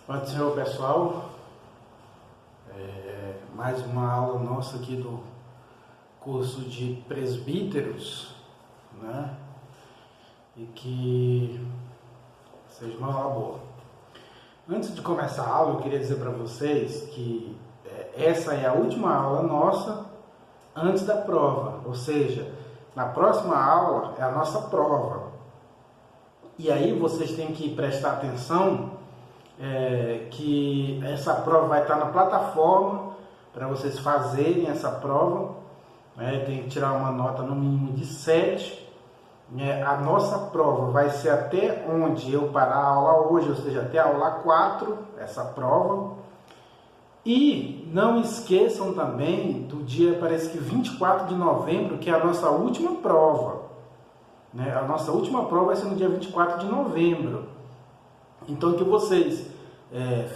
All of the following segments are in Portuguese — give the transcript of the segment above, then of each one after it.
Pode ser, pessoal. Mais uma aula nossa aqui do curso de presbíteros, né? E que seja uma aula boa. Antes de começar a aula, eu queria dizer para vocês que essa é a última aula nossa antes da prova, ou seja, na próxima aula é a nossa prova. E aí vocês têm que prestar atenção que essa prova vai estar na plataforma para vocês fazerem essa prova, né? Tem que tirar uma nota no mínimo de 7. A nossa prova vai ser até onde eu parar a aula hoje, ou seja, até a aula 4, essa prova. E não esqueçam também do dia, parece que 24 de novembro, que é a nossa última prova, né? A nossa última prova vai ser no dia 24 de novembro. Então que vocês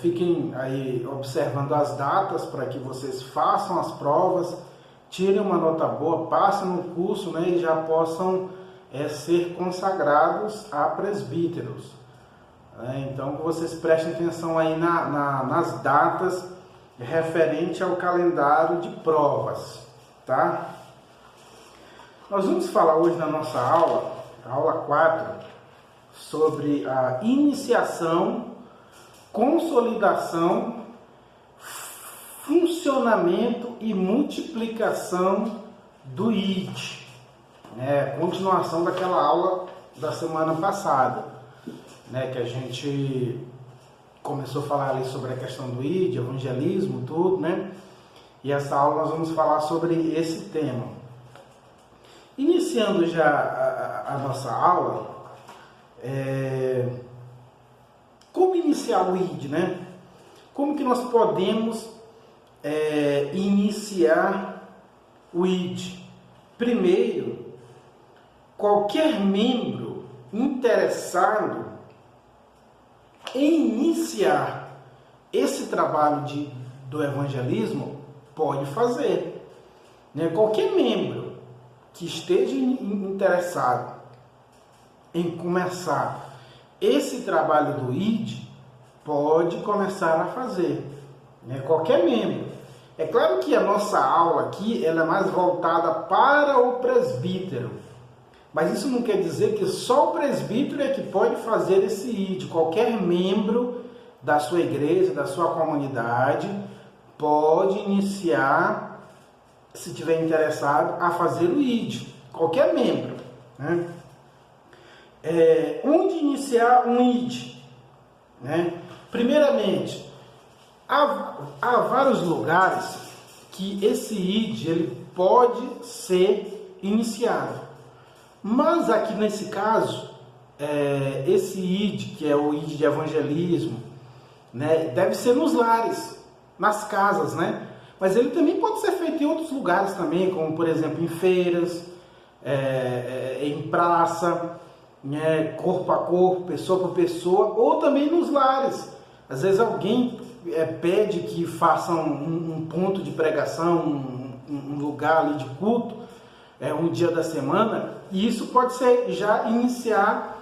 fiquem aí observando as datas para que vocês façam as provas, tirem uma nota boa, passem no curso, né? E já possam ser consagrados a presbíteros. Então que vocês prestem atenção aí nas datas referente ao calendário de provas, tá? Nós vamos falar hoje na nossa aula, a aula 4, sobre a iniciação, consolidação, funcionamento e multiplicação do ID. Continuação daquela aula da semana passada, né, que a gente começou a falar ali sobre a questão do ID, evangelismo, tudo, né? E essa aula nós vamos falar sobre esse tema. Iniciando já a nossa aula, como iniciar o ID, né? Como que nós podemos iniciar o ID? Primeiro, qualquer membro interessado em iniciar esse trabalho do evangelismo pode fazer, né? Qualquer membro que esteja interessado em começar esse trabalho do ID pode começar a fazer, né? Qualquer membro. É claro que a nossa aula aqui ela é mais voltada para o presbítero, mas isso não quer dizer que só o presbítero é que pode fazer esse ID. Qualquer membro da sua igreja, da sua comunidade, pode iniciar, se tiver interessado, a fazer o ID. Qualquer membro, né? Onde iniciar um ID? Né? Primeiramente, há vários lugares que esse ID ele pode ser iniciado. Mas aqui nesse caso, esse ID, que é o ID de evangelismo, né, deve ser nos lares, nas casas, né? Mas ele também pode ser feito em outros lugares também, como por exemplo em feiras, em praça, né, corpo a corpo, pessoa por pessoa, ou também nos lares. Às vezes alguém pede que façam um ponto de pregação, um lugar ali de culto, um dia da semana, e isso pode ser já iniciar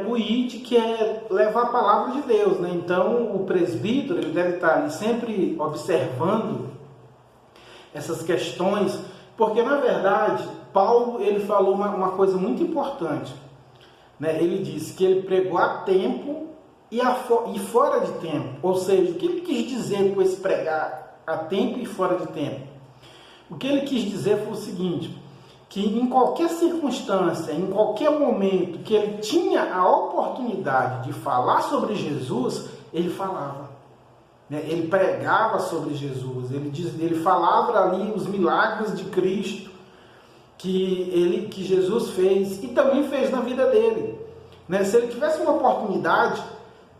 o ID, que é levar a palavra de Deus, né? Então o presbítero ele deve estar ali sempre observando essas questões, porque na verdade Paulo ele falou uma coisa muito importante, né? Ele disse que ele pregou a tempo e fora de tempo. Ou seja, o que ele quis dizer com esse pregar a tempo e fora de tempo? O que ele quis dizer foi o seguinte, que em qualquer circunstância, em qualquer momento que ele tinha a oportunidade de falar sobre Jesus, ele falava, né? Ele pregava sobre Jesus, ele falava ali os milagres de Cristo que Jesus fez e também fez na vida dele, né? Se ele tivesse uma oportunidade,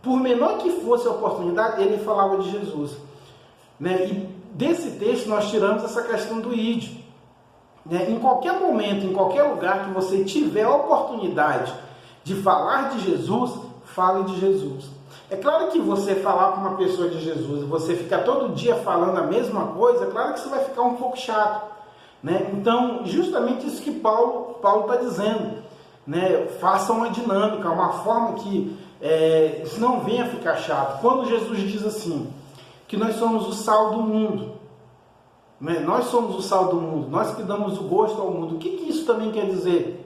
por menor que fosse a oportunidade, ele falava de Jesus, né? E desse texto nós tiramos essa questão do ID. Em qualquer momento, em qualquer lugar que você tiver a oportunidade de falar de Jesus, fale de Jesus. É claro que você falar para uma pessoa de Jesus e você ficar todo dia falando a mesma coisa, é claro que você vai ficar um pouco chato, né? Então, justamente isso que Paulo está dizendo, né? Faça uma dinâmica, uma forma que isso não venha ficar chato. Quando Jesus diz assim, que nós somos o sal do mundo, né? Nós somos o sal do mundo, nós que damos o gosto ao mundo. O que isso também quer dizer?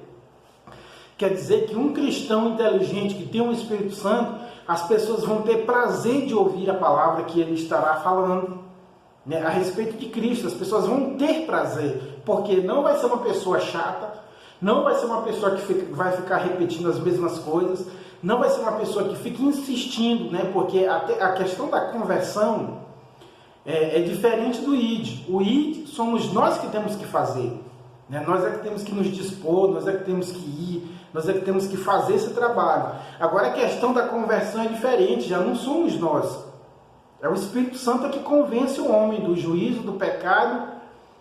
Quer dizer que um cristão inteligente que tem um Espírito Santo, as pessoas vão ter prazer de ouvir a palavra que ele estará falando, né, a respeito de Cristo. As pessoas vão ter prazer, porque não vai ser uma pessoa chata, não vai ser uma pessoa que vai ficar repetindo as mesmas coisas, não vai ser uma pessoa que fica insistindo, né, porque a questão da conversão é diferente do ID. O ID somos nós que temos que fazer, né? Nós é que temos que nos dispor, nós é que temos que ir, nós é que temos que fazer esse trabalho. Agora a questão da conversão é diferente, já não somos nós. É o Espírito Santo que convence o homem do juízo, do pecado,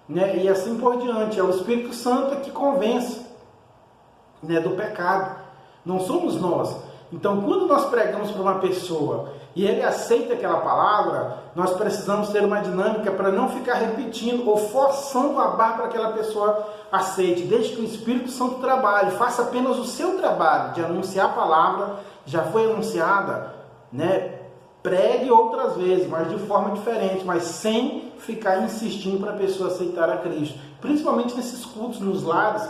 né? E assim por diante. É o Espírito Santo que convence, né, do pecado. Não somos nós. Então, quando nós pregamos para uma pessoa e ele aceita aquela palavra, nós precisamos ter uma dinâmica para não ficar repetindo ou forçando a barra para que aquela pessoa aceite. Desde que o Espírito Santo trabalhe, faça apenas o seu trabalho de anunciar a palavra, já foi anunciada, né? Pregue outras vezes, mas de forma diferente, mas sem ficar insistindo para a pessoa aceitar a Cristo. Principalmente nesses cultos nos lares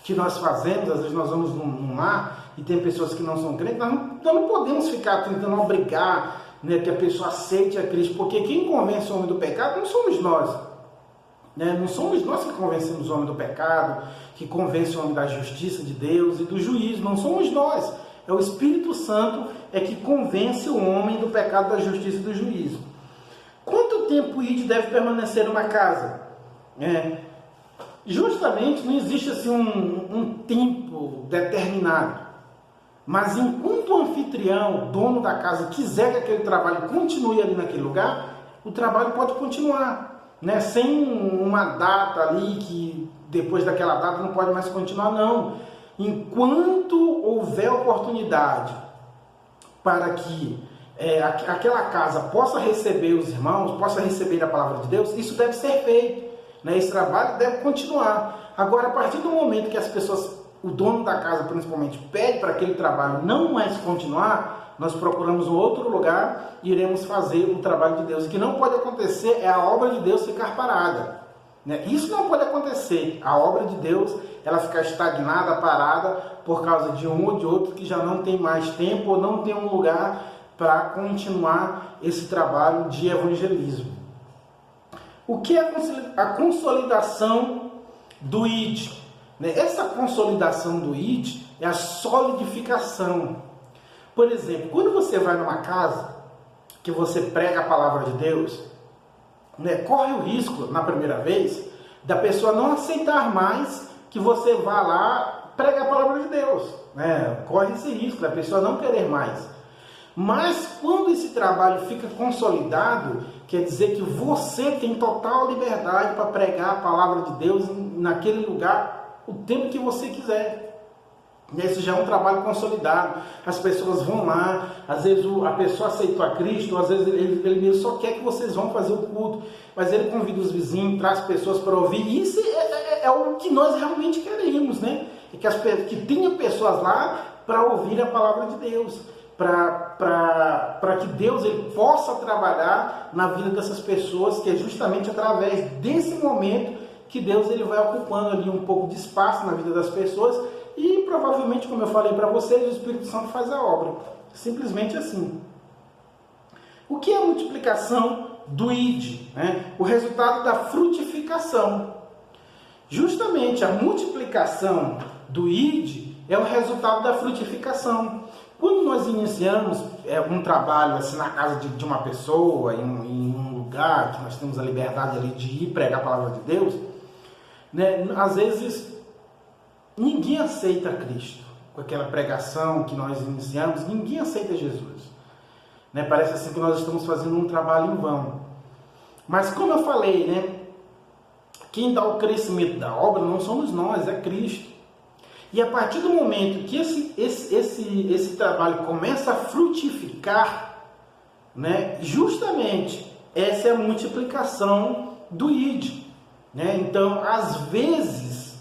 que nós fazemos, às vezes nós vamos num lar e tem pessoas que não são crentes, nós não podemos ficar tentando obrigar, né, que a pessoa aceite a Cristo, porque quem convence o homem do pecado não somos nós, né? Não somos nós que convencemos o homem do pecado, que convence o homem da justiça de Deus e do juízo, não somos nós. É o Espírito Santo que convence o homem do pecado, da justiça e do juízo. Quanto tempo o ID deve permanecer numa casa? Justamente não existe assim um tempo determinado. Mas enquanto o anfitrião, dono da casa, quiser que aquele trabalho continue ali naquele lugar, o trabalho pode continuar, né? Sem uma data ali que depois daquela data não pode mais continuar, não. Enquanto houver oportunidade para que aquela casa possa receber os irmãos, possa receber a palavra de Deus, isso deve ser feito, né? Esse trabalho deve continuar. Agora, a partir do momento que as pessoas, o dono da casa principalmente, pede para aquele trabalho não mais continuar, nós procuramos um outro lugar e iremos fazer o trabalho de Deus. O que não pode acontecer é a obra de Deus ficar parada, né? Isso não pode acontecer. A obra de Deus, ela ficar estagnada, parada, por causa de um ou de outro que já não tem mais tempo ou não tem um lugar para continuar esse trabalho de evangelismo. O que é a consolidação do ID? Essa consolidação do ID é a solidificação. Por exemplo, quando você vai numa casa que você prega a palavra de Deus, né, corre o risco, na primeira vez, da pessoa não aceitar mais que você vá lá pregar a palavra de Deus, né? Corre esse risco da pessoa não querer mais. Mas quando esse trabalho fica consolidado, quer dizer que você tem total liberdade para pregar a palavra de Deus naquele lugar o tempo que você quiser. Esse já é um trabalho consolidado. As pessoas vão lá, às vezes a pessoa aceitou a Cristo, às vezes ele mesmo só quer que vocês vão fazer o culto, mas ele convida os vizinhos, traz pessoas para ouvir. Isso é o que nós realmente queremos, né? Que tenha pessoas lá para ouvir a palavra de Deus, para que Deus ele possa trabalhar na vida dessas pessoas, que é justamente através desse momento que Deus ele vai ocupando ali um pouco de espaço na vida das pessoas. E provavelmente, como eu falei para vocês, o Espírito Santo faz a obra. Simplesmente assim. O que é a multiplicação do ID? O resultado da frutificação. Justamente a multiplicação do ID é o resultado da frutificação. Quando nós iniciamos um trabalho assim, na casa de uma pessoa, em um lugar que nós temos a liberdade ali de ir pregar a palavra de Deus, né, às vezes ninguém aceita Cristo. Com aquela pregação que nós iniciamos, ninguém aceita Jesus. Né? Parece assim que nós estamos fazendo um trabalho em vão. Mas como eu falei, né, quem dá o crescimento da obra não somos nós, é Cristo. E a partir do momento que esse trabalho começa a frutificar, né, justamente essa é a multiplicação do ID. Né? Então, às vezes,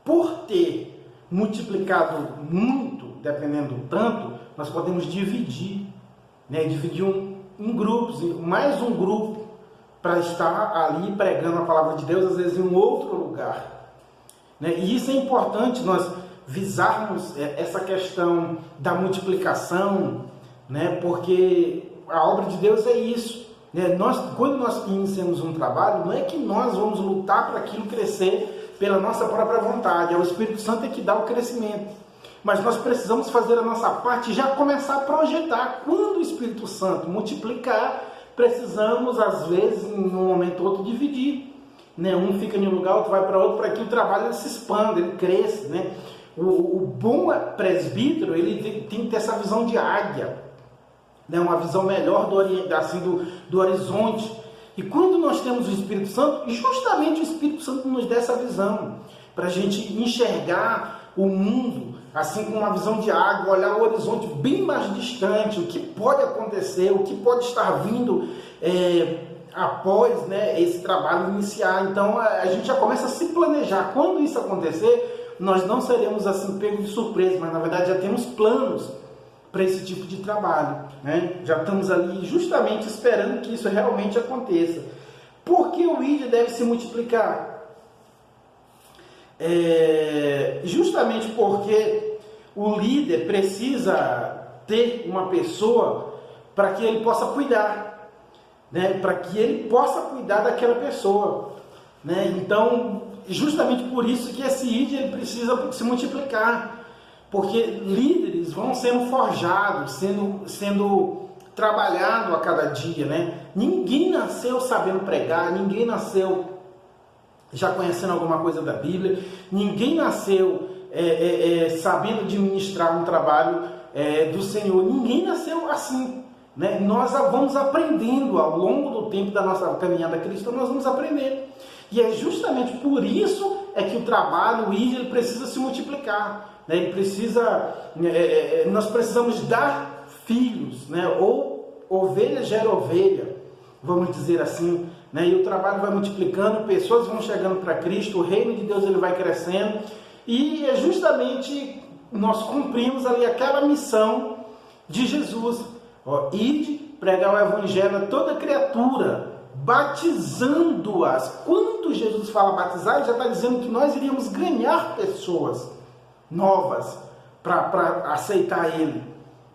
por ter multiplicado muito, dependendo do tanto, nós podemos dividir, né? Dividir em grupos, mais um grupo para estar ali pregando a palavra de Deus, às vezes em um outro lugar, né? E isso é importante, nós visarmos essa questão da multiplicação, né? Porque a obra de Deus é isso, né? Quando nós iniciamos um trabalho, não é que nós vamos lutar para aquilo crescer pela nossa própria vontade, é o Espírito Santo que dá o crescimento. Mas nós precisamos fazer a nossa parte e já começar a projetar. Quando o Espírito Santo multiplicar, precisamos, às vezes, em um momento ou outro, dividir, né? Um fica em um lugar, outro vai para outro, para que o trabalho ele se expanda, ele cresça, né? O bom presbítero, ele tem que ter essa visão de águia, né? Uma visão melhor do horizonte. E quando nós temos o Espírito Santo, justamente o Espírito Santo nos dá essa visão, para a gente enxergar o mundo, assim com uma visão de água, olhar o horizonte bem mais distante, o que pode acontecer, o que pode estar vindo após, né, esse trabalho iniciar. Então a gente já começa a se planejar. Quando isso acontecer, nós não seremos assim pegos de surpresa, mas na verdade já temos planos para esse tipo de trabalho, né? Já estamos ali justamente esperando que isso realmente aconteça. Por que o ID deve se multiplicar? Justamente porque o líder precisa ter uma pessoa para que ele possa cuidar, né? Para que ele possa cuidar daquela pessoa, né? Então, justamente por isso que esse ID ele precisa se multiplicar, porque líderes vão sendo forjados, sendo trabalhado a cada dia, né? Ninguém nasceu sabendo pregar, ninguém nasceu já conhecendo alguma coisa da Bíblia, ninguém nasceu sabendo administrar um trabalho do Senhor, ninguém nasceu assim, né? Nós vamos aprendendo ao longo do tempo da nossa caminhada cristã, nós vamos aprender, e é justamente por isso que o trabalho, o ID, ele precisa se multiplicar, né? Ele precisa, nós precisamos dar filhos, né? Ou ovelha gera ovelha, vamos dizer assim, né? E o trabalho vai multiplicando, pessoas vão chegando para Cristo, o reino de Deus ele vai crescendo, e é justamente nós cumprimos ali aquela missão de Jesus, ide, pregar o evangelho a toda criatura, batizando-as. Quando Jesus fala batizar, ele já está dizendo que nós iríamos ganhar pessoas novas para aceitar ele,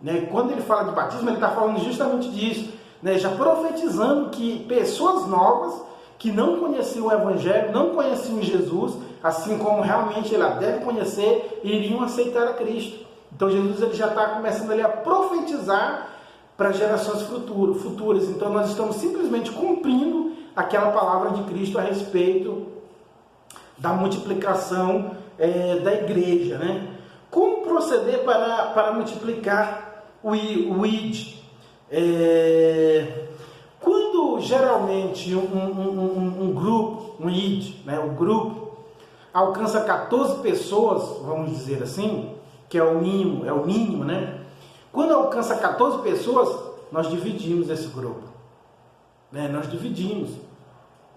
né? Quando ele fala de batismo, ele está falando justamente disso, né? Já profetizando que pessoas novas que não conheciam o evangelho, não conheciam Jesus, assim como realmente ela deve conhecer, iriam aceitar a Cristo. Então Jesus ele já está começando ali a profetizar para gerações futuras. Então nós estamos simplesmente cumprindo aquela palavra de Cristo a respeito da multiplicação da igreja, né? Como proceder para multiplicar o ID? Quando geralmente um grupo, um ID, né, o grupo alcança 14 pessoas, vamos dizer assim, que é o mínimo, né? Quando alcança 14 pessoas, nós dividimos esse grupo, né? Nós dividimos.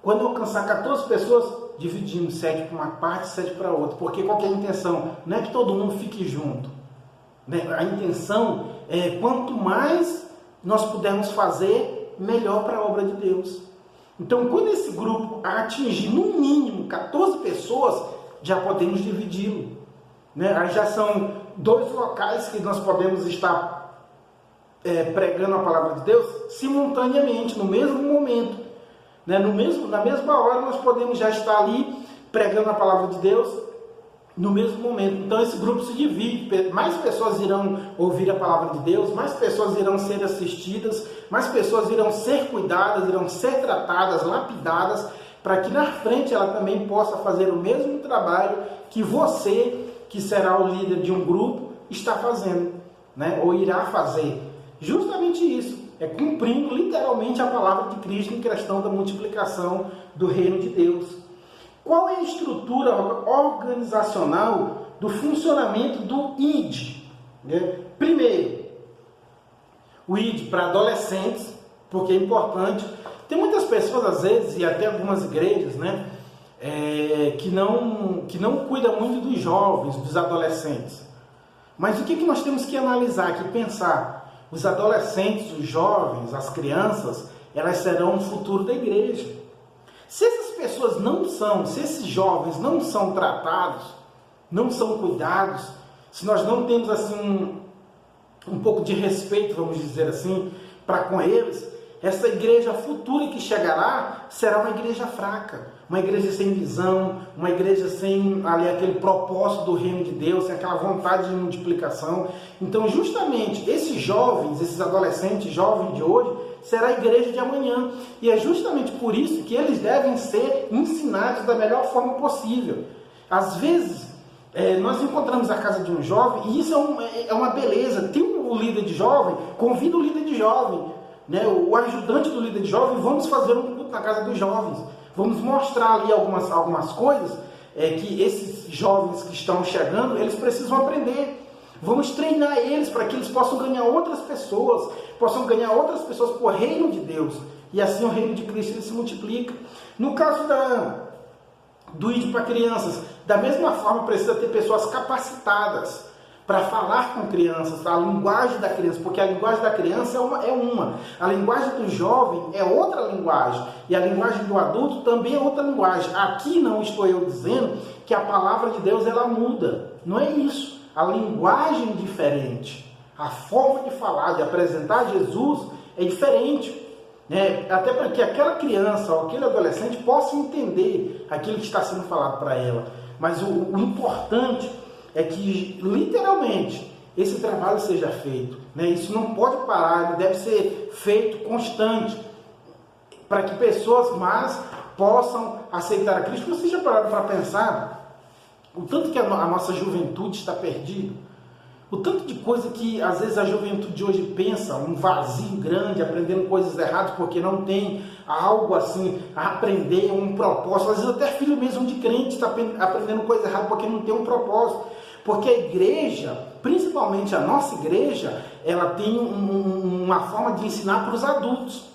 Quando alcançar 14 pessoas, dividimos 7 para uma parte, 7 para outra. Porque qual que é a intenção? Não é que todo mundo fique junto, né? A intenção é quanto mais nós pudermos fazer, melhor para a obra de Deus. Então, quando esse grupo atingir no mínimo 14 pessoas, já podemos dividi-lo, né? Aí já são 2 locais que nós podemos estar pregando a palavra de Deus simultaneamente, no mesmo momento, né? Na mesma hora nós podemos já estar ali pregando a palavra de Deus no mesmo momento. Então esse grupo se divide, mais pessoas irão ouvir a palavra de Deus, mais pessoas irão ser assistidas, mais pessoas irão ser cuidadas, irão ser tratadas, lapidadas, para que na frente ela também possa fazer o mesmo trabalho que você, que será o líder de um grupo, está fazendo, né? Ou irá fazer. Justamente isso, cumprindo literalmente a palavra de Cristo em questão da multiplicação do reino de Deus. Qual é a estrutura organizacional do funcionamento do ID? Primeiro, o ID para adolescentes, porque é importante. Tem muitas pessoas, às vezes, e até algumas igrejas, né, que não cuidam muito dos jovens, dos adolescentes. Mas o que nós temos que analisar aqui, pensar? Os adolescentes, os jovens, as crianças, elas serão o futuro da igreja. Se essas pessoas não são, se esses jovens não são tratados, não são cuidados, se nós não temos assim um pouco de respeito, vamos dizer assim, para com eles, essa igreja futura que chegará será uma igreja fraca, uma igreja sem visão, uma igreja sem ali aquele propósito do reino de Deus, sem aquela vontade de multiplicação. Então, justamente, esses jovens, esses adolescentes jovens de hoje, será a igreja de amanhã. E é justamente por isso que eles devem ser ensinados da melhor forma possível. Às vezes, nós encontramos a casa de um jovem, e isso é uma beleza. Tem um líder de jovem, convida o líder de jovem, né, o ajudante do líder de jovem, vamos fazer um culto na casa dos jovens. Vamos mostrar ali algumas coisas que esses jovens que estão chegando, eles precisam aprender. Vamos treinar eles para que eles possam ganhar outras pessoas para o reino de Deus. E assim o reino de Cristo ele se multiplica. No caso do ID para crianças, da mesma forma precisa ter pessoas capacitadas para falar com crianças, a linguagem da criança, porque a linguagem da criança é uma, a linguagem do jovem é outra linguagem, e a linguagem do adulto também é outra linguagem. Aqui não estou eu dizendo que a palavra de Deus ela muda, não é isso. A linguagem é diferente, a forma de falar, de apresentar Jesus é diferente, né? Até para que aquela criança ou aquele adolescente possa entender aquilo que está sendo falado para ela. Mas o importante é que, literalmente, esse trabalho seja feito, né? Isso não pode parar, ele deve ser feito constante, para que pessoas mais possam aceitar a Cristo. Vocês já pararam para pensar o tanto que a nossa juventude está perdida? O tanto de coisa que, às vezes, a juventude hoje pensa, um vazio grande, aprendendo coisas erradas, porque não tem algo assim, a aprender, um propósito. Às vezes, até filho mesmo de crente está aprendendo coisa errada, porque não tem um propósito. Porque a igreja, principalmente a nossa igreja, ela tem uma forma de ensinar para os adultos,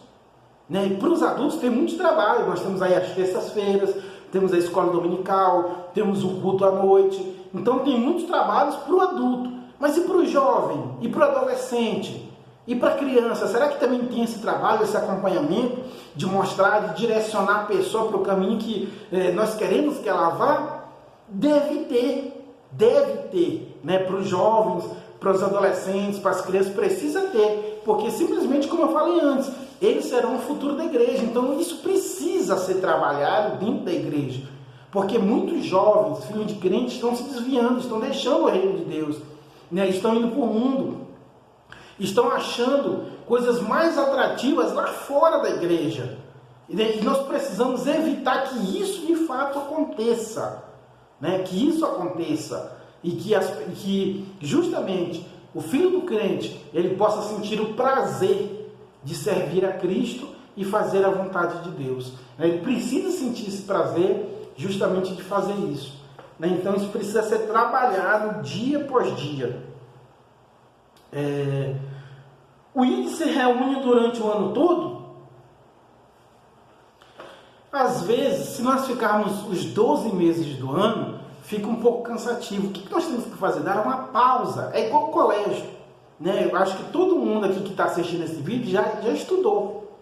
né? E para os adultos tem muito trabalho. Nós temos aí as terças-feiras, temos a escola dominical, temos o culto à noite. Então tem muitos trabalhos para o adulto. Mas e para o jovem? E para o adolescente? E para a criança? Será que também tem esse trabalho, esse acompanhamento de mostrar, de direcionar a pessoa para o caminho que nós queremos que ela vá? Deve ter, né? Para os jovens, para os adolescentes, para as crianças, precisa ter, porque simplesmente, como eu falei antes, eles serão o futuro da igreja. Então isso precisa ser trabalhado dentro da igreja, porque muitos jovens, filhos de crentes, estão se desviando, estão deixando o reino de Deus, né? Estão indo para o mundo, estão achando coisas mais atrativas lá fora da igreja, e nós precisamos evitar que isso de fato aconteça, né? Que isso aconteça, e que justamente o filho do crente ele possa sentir o prazer de servir a Cristo e fazer a vontade de Deus, né? Ele precisa sentir esse prazer justamente de fazer isso, né? Então isso precisa ser trabalhado dia após dia. O ID se reúne durante o ano todo? Às vezes, se nós ficarmos os 12 meses do ano, fica um pouco cansativo. O que nós temos que fazer? Dar uma pausa. É igual ao colégio, né? Eu acho que todo mundo aqui que está assistindo esse vídeo já estudou.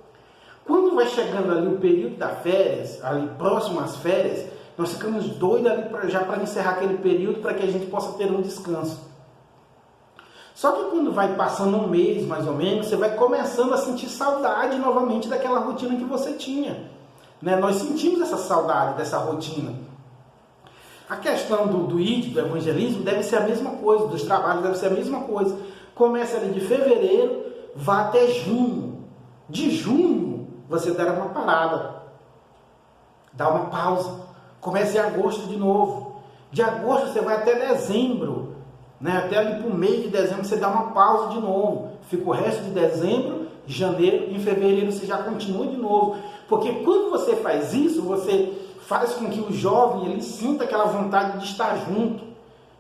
Quando vai chegando ali o período das férias, ali próximo às férias, nós ficamos doidos ali já para encerrar aquele período, para que a gente possa ter um descanso. Só que quando vai passando um mês, mais ou menos, você vai começando a sentir saudade novamente daquela rotina que você tinha, né? Nós sentimos essa saudade dessa rotina. A questão do ID, do evangelismo, deve ser a mesma coisa, dos trabalhos deve ser a mesma coisa. Começa ali de fevereiro, vá até junho. De junho, você dá uma parada, dá uma pausa. Comece em agosto de novo. De agosto você vai até dezembro, né? Até ali para o mês de dezembro você dá uma pausa de novo. Fica o resto de dezembro, janeiro, em fevereiro você já continua de novo. Porque quando você faz isso, você faz com que o jovem ele sinta aquela vontade de estar junto,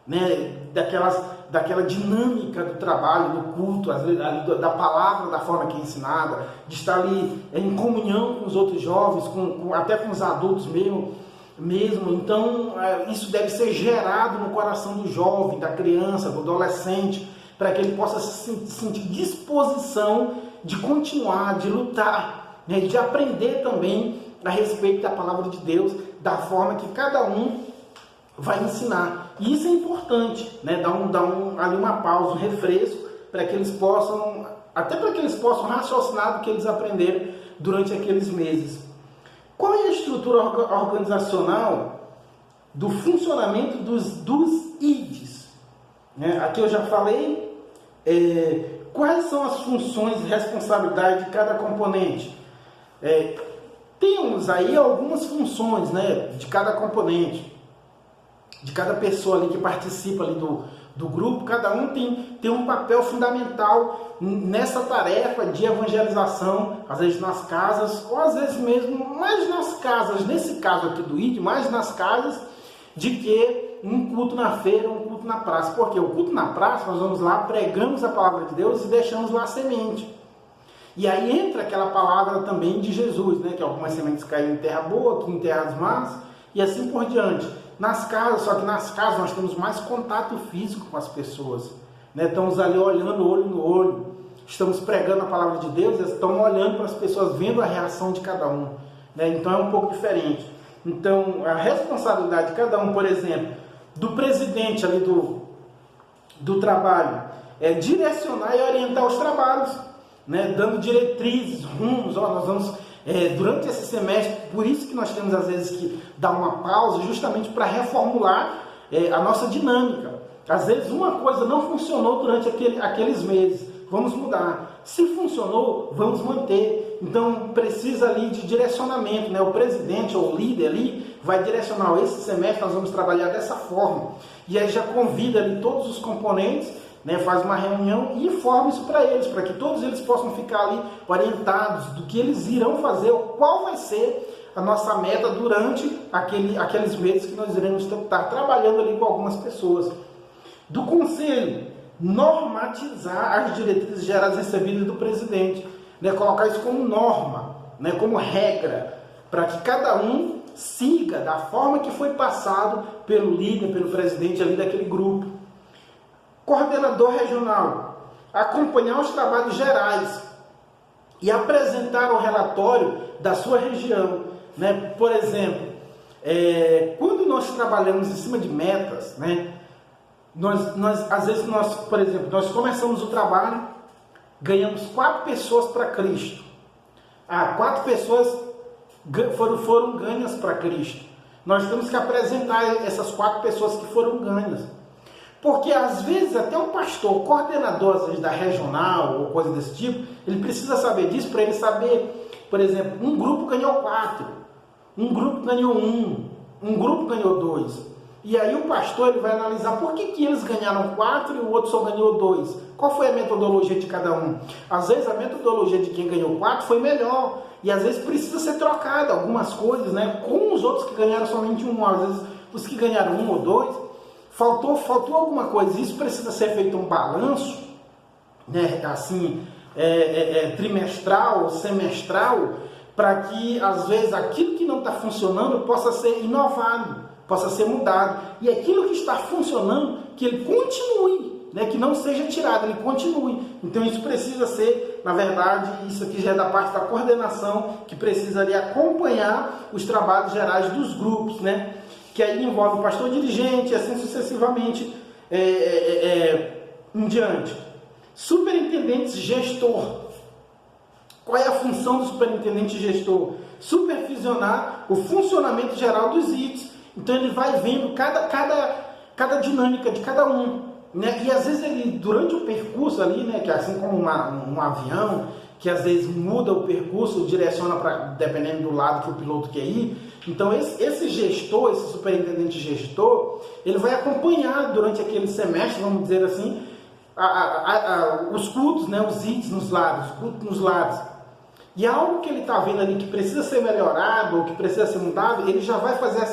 né? Daquela dinâmica do trabalho, do culto, às vezes, da palavra, da forma que é ensinada, de estar ali em comunhão com os outros jovens, até com os adultos mesmo. mesmo. Então, isso deve ser gerado no coração do jovem, da criança, do adolescente, para que ele possa sentir disposição de continuar, de lutar, né, de aprender também a respeito da palavra de Deus, da forma que cada um vai ensinar. E isso é importante, né, ali uma pausa, um refresco, para que eles possam, até para que eles possam raciocinar do que eles aprenderam durante aqueles meses. Qual é a estrutura organizacional do funcionamento dos IDs? Aqui eu já falei quais são as funções e responsabilidades de cada componente. Temos aí algumas funções, né, de cada componente, de cada pessoa ali que participa ali do grupo. Cada um tem um papel fundamental nessa tarefa de evangelização, às vezes nas casas, ou às vezes mesmo mais nas casas, nesse caso aqui do ID, mais nas casas, de que um culto na feira, um culto na praça. Porque o culto na praça, nós vamos lá, pregamos a palavra de Deus e deixamos lá a semente. E aí entra aquela palavra também de Jesus, né? Que algumas sementes caem em terra boa, outras em terras más, e assim por diante. Nas casas, só que nas casas nós temos mais contato físico com as pessoas, né? Estamos ali olhando olho no olho, estamos pregando a palavra de Deus, eles estão olhando para as pessoas, vendo a reação de cada um, né? Então é um pouco diferente. Então a responsabilidade de cada um, por exemplo, do presidente ali do trabalho, é direcionar e orientar os trabalhos, né? Dando diretrizes, rumos. Nós vamos durante esse semestre, por isso que nós temos às vezes que dar uma pausa, justamente para reformular a nossa dinâmica. Às vezes uma coisa não funcionou durante aqueles meses, vamos mudar. Se funcionou, vamos manter. Então precisa ali de direcionamento, né? O presidente ou o líder ali vai direcionar: esse semestre nós vamos trabalhar dessa forma. E aí já convida ali todos os componentes, né, faz uma reunião e informa isso para eles, para que todos eles possam ficar ali orientados do que eles irão fazer, qual vai ser a nossa meta durante aqueles meses que nós iremos estar trabalhando ali com algumas pessoas. Do conselho, normatizar as diretrizes gerais recebidas do presidente, né, colocar isso como norma, né, como regra, para que cada um siga da forma que foi passado pelo líder, pelo presidente ali daquele grupo. Coordenador regional, acompanhar os trabalhos gerais e apresentar o relatório da sua região, né? Por exemplo, quando nós trabalhamos em cima de metas, né? Às vezes por exemplo, nós começamos o trabalho, ganhamos 4 pessoas para Cristo. 4 pessoas foram ganhas para Cristo. Nós temos que apresentar essas 4 pessoas que foram ganhas. Porque às vezes até o pastor, o coordenador às vezes, da regional ou coisa desse tipo, ele precisa saber disso para ele saber, por exemplo, um grupo ganhou 4, um grupo ganhou 1, um grupo ganhou 2. E aí o pastor ele vai analisar por que eles ganharam 4 e o outro só ganhou 2. Qual foi a metodologia de cada um? Às vezes a metodologia de quem ganhou 4 foi melhor. E às vezes precisa ser trocada algumas coisas, né, com os outros que ganharam somente 1. Às vezes os que ganharam 1 ou 2, faltou alguma coisa. Isso precisa ser feito um balanço, né, assim, trimestral, semestral, para que às vezes aquilo que não está funcionando possa ser inovado, possa ser mudado. E aquilo que está funcionando, que ele continue, né, que não seja tirado, ele continue. Então isso precisa ser, na verdade, isso aqui já é da parte da coordenação, que precisa ali acompanhar os trabalhos gerais dos grupos, né? Que aí envolve o pastor dirigente, assim sucessivamente em diante. Superintendente gestor. Qual é a função do superintendente gestor? Supervisionar o funcionamento geral dos ITs. Então ele vai vendo cada dinâmica de cada um, né? E às vezes ele, durante o percurso ali, né, que assim como um avião, que às vezes muda o percurso, direciona dependendo do lado que o piloto quer ir. Então esse gestor, esse superintendente gestor, ele vai acompanhar durante aquele semestre, vamos dizer assim, os cultos, né, os ITs nos lares, os cultos nos lares. E algo que ele está vendo ali que precisa ser melhorado ou que precisa ser mudado, ele já vai fazer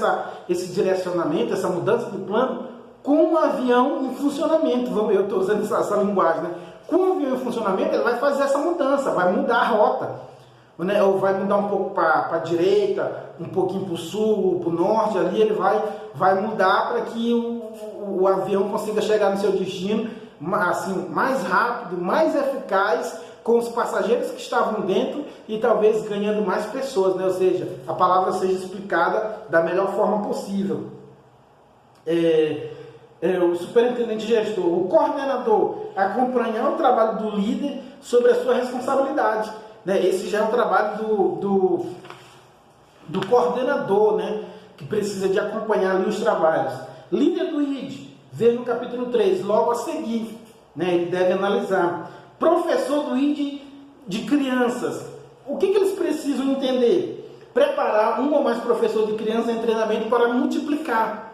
esse direcionamento, essa mudança de plano com o avião em funcionamento. Eu estou usando essa linguagem, né? Com o avião em funcionamento, ele vai fazer essa mudança, vai mudar a rota. né? Ou vai mudar um pouco para a direita, um pouquinho para o sul, para o norte, ali ele vai mudar para que o avião consiga chegar no seu destino assim, mais rápido, mais eficaz, com os passageiros que estavam dentro e talvez ganhando mais pessoas, né? Ou seja, a palavra seja explicada da melhor forma possível. O superintendente gestor, o coordenador, acompanhar o trabalho do líder sobre a sua responsabilidade, né? Esse já é o trabalho do coordenador, né? Que precisa de acompanhar ali os trabalhos. Líder do ID, vê no capítulo 3, logo a seguir, né? Ele deve analisar. Professor do ID de crianças, o que eles precisam entender? Preparar um ou mais professores de crianças em treinamento para multiplicar.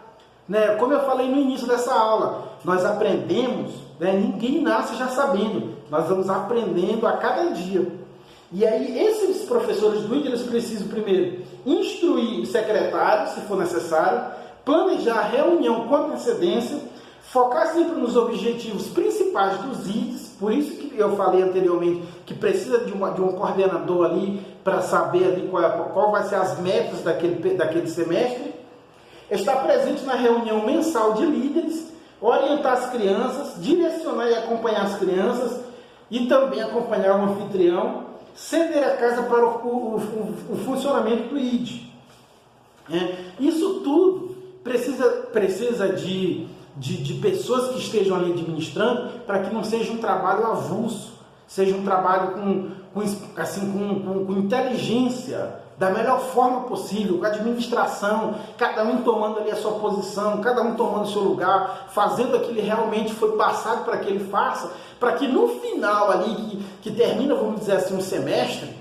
Né? Como eu falei no início dessa aula, nós aprendemos, né? Ninguém nasce já sabendo, nós vamos aprendendo a cada dia. E aí esses professores do ID, eles precisam primeiro instruir os secretários, se for necessário, planejar a reunião com antecedência, focar sempre nos objetivos principais dos IDs, por isso que eu falei anteriormente que precisa de um coordenador ali para saber ali qual vai ser as metas daquele semestre. Estar presente na reunião mensal de líderes, orientar as crianças, direcionar e acompanhar as crianças e também acompanhar o anfitrião, ceder a casa para o funcionamento do ID. Isso tudo precisa de pessoas que estejam ali administrando, para que não seja um trabalho avulso, seja um trabalho com inteligência, da melhor forma possível, com administração, cada um tomando ali a sua posição, cada um tomando o seu lugar, fazendo aquilo que realmente foi passado para que ele faça, para que no final ali, que termina, vamos dizer assim, um semestre,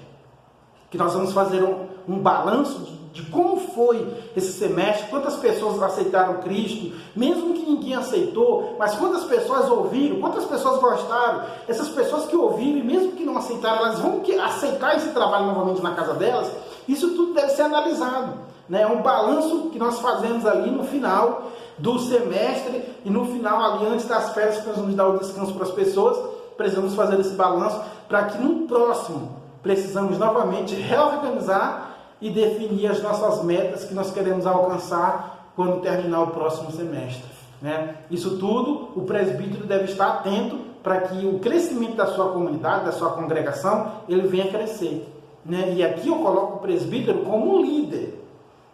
que nós vamos fazer um balanço de como foi esse semestre, quantas pessoas aceitaram Cristo, mesmo que ninguém aceitou, mas quantas pessoas ouviram, quantas pessoas gostaram, essas pessoas que ouviram, e mesmo que não aceitaram, elas vão aceitar esse trabalho novamente na casa delas. Isso tudo deve ser analisado, né? É um balanço que nós fazemos ali no final do semestre e no final ali antes das férias, que nós vamos dar o descanso para as pessoas, precisamos fazer esse balanço para que no próximo precisamos novamente reorganizar e definir as nossas metas que nós queremos alcançar quando terminar o próximo semestre, né? Isso tudo o presbítero deve estar atento para que o crescimento da sua comunidade, da sua congregação, ele venha crescer, né? E aqui eu coloco o presbítero como um líder.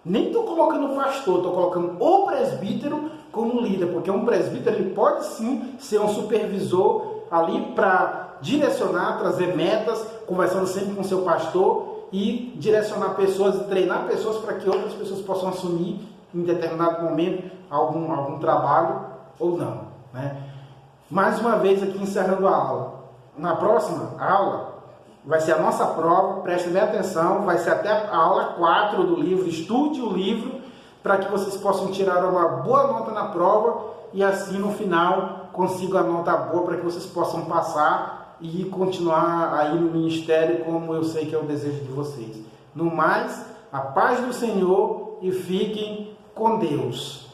Nem estou colocando o pastor, estou colocando o presbítero como líder, porque um presbítero ele pode sim ser um supervisor ali para direcionar, trazer metas, conversando sempre com o seu pastor, e direcionar pessoas e treinar pessoas para que outras pessoas possam assumir em determinado momento algum trabalho ou não, né? Mais uma vez aqui encerrando a aula. Na próxima aula vai ser a nossa prova, prestem bem atenção, vai ser até a aula 4 do livro, estude o livro para que vocês possam tirar uma boa nota na prova e assim no final consigam a nota boa para que vocês possam passar e continuar aí no ministério como eu sei que é o desejo de vocês. No mais, a paz do Senhor e fiquem com Deus.